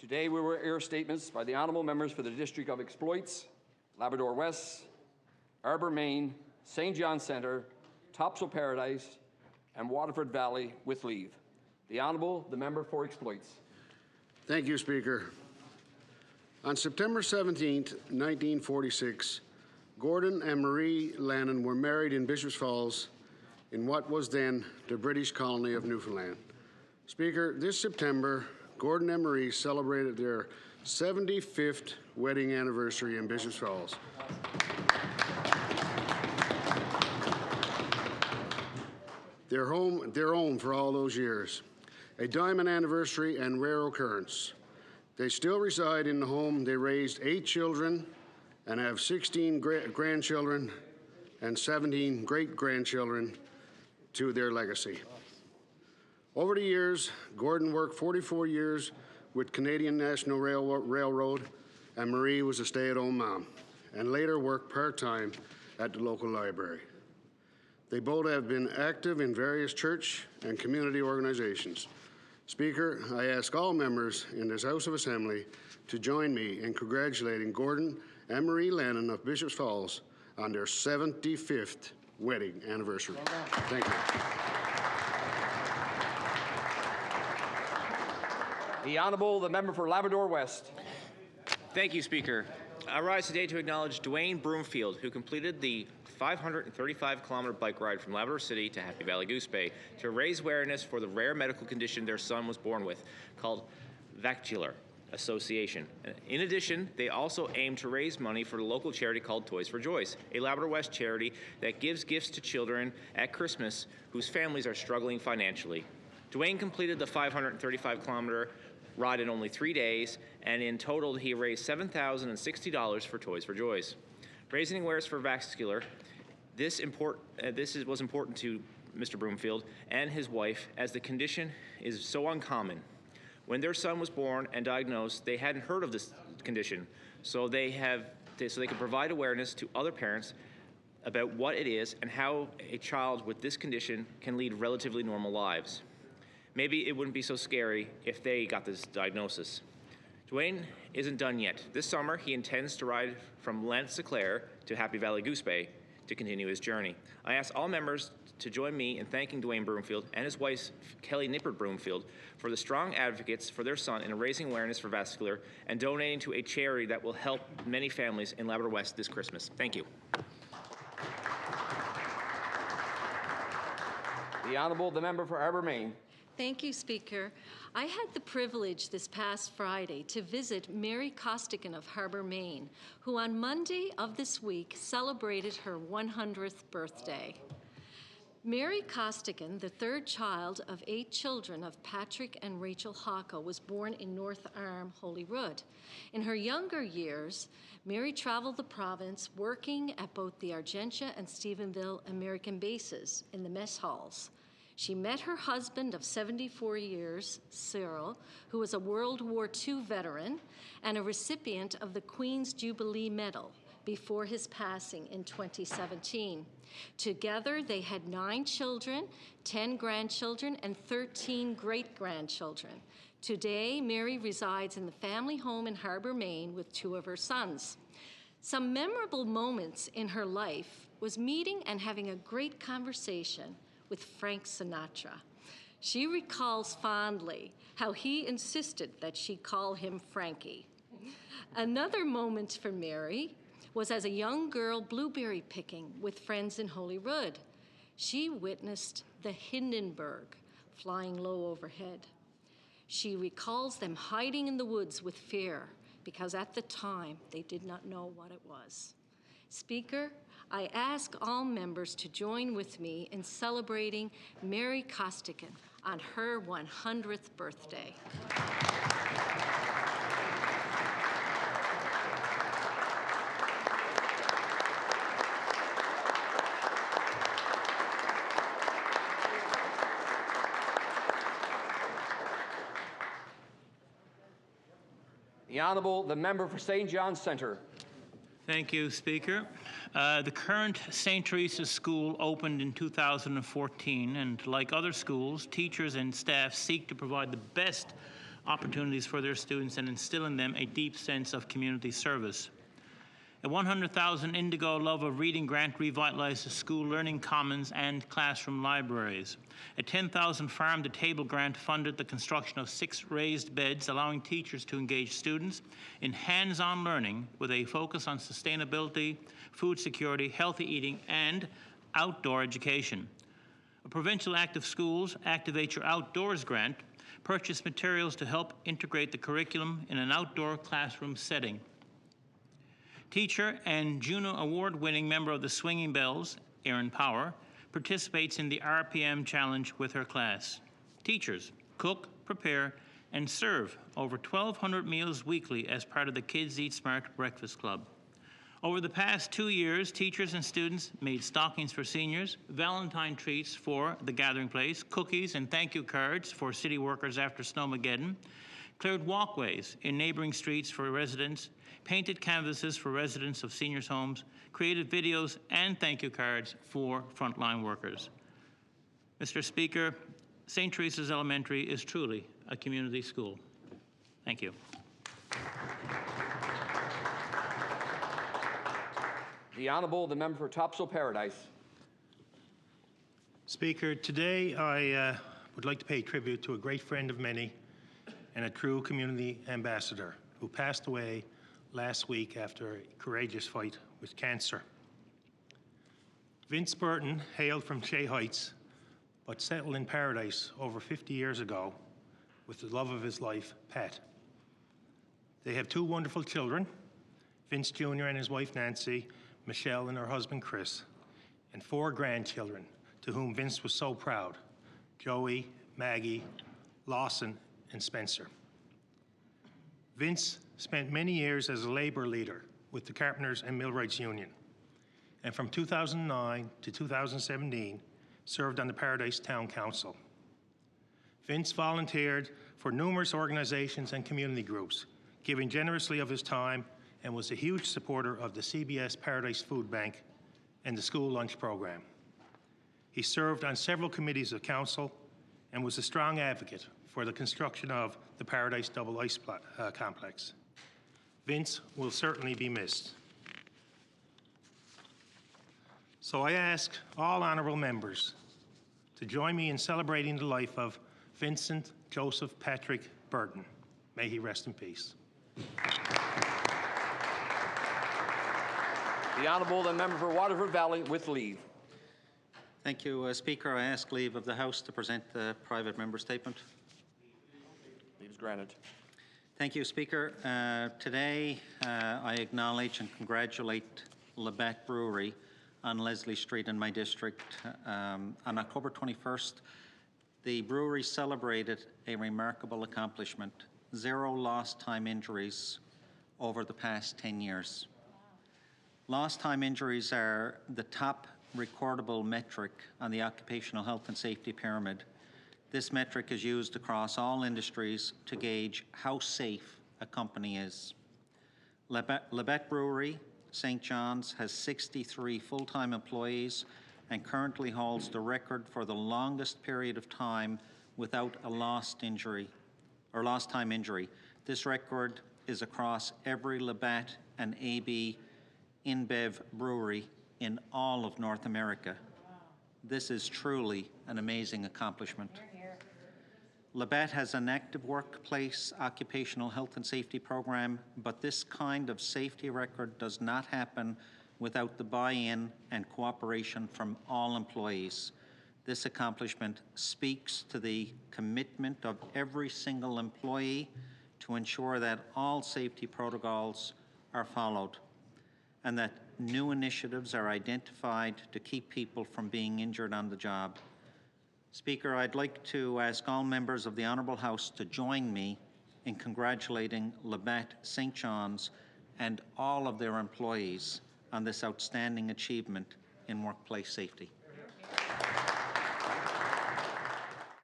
Today we will hear statements by the honourable members for the District of Exploits, Labrador West, Arbour Main, St. John Centre, Topsail Paradise and Waterford Valley with leave. The Honourable, the member for Exploits. Thank you, Speaker. On September 17, 1946, Gordon and Marie Lannon were married in Bishops Falls in what was then the British colony of Newfoundland. Speaker, this September, Gordon and Marie celebrated their 75th wedding anniversary in Bishops Falls. Their home for all those years. A diamond anniversary and rare occurrence. They still reside in the home. They raised 8 children and have 16 grandchildren and 17 great-grandchildren to their legacy. Over the years, Gordon worked 44 years with Canadian National Railroad, and Marie was a stay-at-home mom, and later worked part-time at the local library. They both have been active in various church and community organizations. Speaker, I ask all members in this House of Assembly to join me in congratulating Gordon and Marie Lannon of Bishops Falls on their 75th wedding anniversary. Thank you. The Honourable, the member for Labrador West. Thank you, Speaker. I rise today to acknowledge Dwayne Broomfield, who completed the 535-kilometer bike ride from Labrador City to Happy Valley Goose Bay to raise awareness for the rare medical condition their son was born with, called vascular association. In addition, they also aim to raise money for the local charity called Toys for Joys, a Labrador West charity that gives gifts to children at Christmas whose families are struggling financially. Dwayne completed the 535-kilometer ride in only 3 days, and in total he raised $7,060 for Toys for Joys. Raising awareness for vascular, this was important to Mr. Broomfield and his wife, as the condition is so uncommon. When their son was born and diagnosed, they hadn't heard of this condition, so they could provide awareness to other parents about what it is and how a child with this condition can lead relatively normal lives. Maybe it wouldn't be so scary if they got this diagnosis. Dwayne isn't done yet. This summer, he intends to ride from Lanse-Claire to Happy Valley Goose Bay to continue his journey. I ask all members to join me in thanking Dwayne Broomfield and his wife, Kelly Nippert Broomfield, for the strong advocates for their son in raising awareness for vascular and donating to a charity that will help many families in Labrador West this Christmas. Thank you. The Honourable, the member for Arbour Main. Thank you, Speaker. I had the privilege this past Friday to visit Mary Costigan of Harbour, Maine, who on Monday of this week celebrated her 100th birthday. Mary Costigan, the third child of 8 children of Patrick and Rachel Hawka, was born in North Arm, Holyrood. In her younger years, Mary traveled the province working at both the Argentia and Stephenville American bases in the mess halls. She met her husband of 74 years, Cyril, who was a World War II veteran and a recipient of the Queen's Jubilee Medal before his passing in 2017. Together, they had 9 children, 10 grandchildren, and 13 great-grandchildren. Today, Mary resides in the family home in Harbour, Maine, with 2 of her sons. Some memorable moments in her life was meeting and having a great conversation with Frank Sinatra. She recalls fondly how he insisted that she call him Frankie. Another moment for Mary was as a young girl blueberry picking with friends in Holyrood. She witnessed the Hindenburg flying low overhead. She recalls them hiding in the woods with fear because at the time they did not know what it was. Speaker, I ask all members to join with me in celebrating Mary Costigan on her 100th birthday. The Honourable, the member for St. John Centre. Thank you, Speaker. The current St. Teresa's School opened in 2014, and like other schools, teachers and staff seek to provide the best opportunities for their students and instill in them a deep sense of community service. A $100,000 Indigo Love of Reading grant revitalized the school learning commons and classroom libraries. A $10,000 Farm to Table grant funded the construction of 6 raised beds, allowing teachers to engage students in hands-on learning with a focus on sustainability, food security, healthy eating, and outdoor education. A provincial Active Schools Activate Your Outdoors grant purchased materials to help integrate the curriculum in an outdoor classroom setting. Teacher and Juno Award-winning member of the Swinging Bells, Erin Power, participates in the RPM Challenge with her class. Teachers cook, prepare, and serve over 1,200 meals weekly as part of the Kids Eat Smart Breakfast Club. Over the past 2 years, teachers and students made stockings for seniors, Valentine treats for the Gathering Place, cookies and thank you cards for city workers after Snowmageddon, cleared walkways in neighboring streets for residents, painted canvases for residents of seniors' homes, created videos and thank you cards for frontline workers. Mr. Speaker, St. Teresa's Elementary is truly a community school. Thank you. The Honourable, the member for Topsail Paradise. Speaker, today I would like to pay tribute to a great friend of many and a true community ambassador who passed away last week after a courageous fight with cancer. Vince Burton hailed from Shea Heights, but settled in Paradise over 50 years ago with the love of his life, Pat. They have 2 wonderful children, Vince Jr. and his wife Nancy, Michelle and her husband Chris, and 4 grandchildren to whom Vince was so proud, Joey, Maggie, Lawson, and Spencer. Vince spent many years as a labor leader with the Carpenters and Millwrights Union, and from 2009 to 2017 served on the Paradise Town Council. Vince volunteered for numerous organizations and community groups, giving generously of his time, and was a huge supporter of the CBS Paradise Food Bank and the school lunch program. He served on several committees of council and was a strong advocate for the construction of the Paradise Double Ice Complex. Vince will certainly be missed. So I ask all honourable members to join me in celebrating the life of Vincent Joseph Patrick Burton. May he rest in peace. The Honourable, the member for Waterford Valley with leave. Thank you, Speaker. I ask leave of the House to present the private member statement. Leave is granted. Thank you, Speaker. Today, I acknowledge and congratulate Labatt Brewery on Leslie Street in my district. On October 21st, the brewery celebrated a remarkable accomplishment: 0 lost time injuries over the past 10 years. Lost time injuries are the top recordable metric on the occupational health and safety pyramid. This metric is used across all industries to gauge how safe a company is. Labatt Brewery, St. John's, has 63 full-time employees and currently holds the record for the longest period of time without a lost time injury. This record is across every Labatt and AB InBev brewery in all of North America. This is truly an amazing accomplishment. Labatt has an active workplace occupational health and safety program, but this kind of safety record does not happen without the buy-in and cooperation from all employees. This accomplishment speaks to the commitment of every single employee to ensure that all safety protocols are followed and that new initiatives are identified to keep people from being injured on the job. Speaker, I'd like to ask all members of the Honourable House to join me in congratulating Labatt St. John's and all of their employees on this outstanding achievement in workplace safety.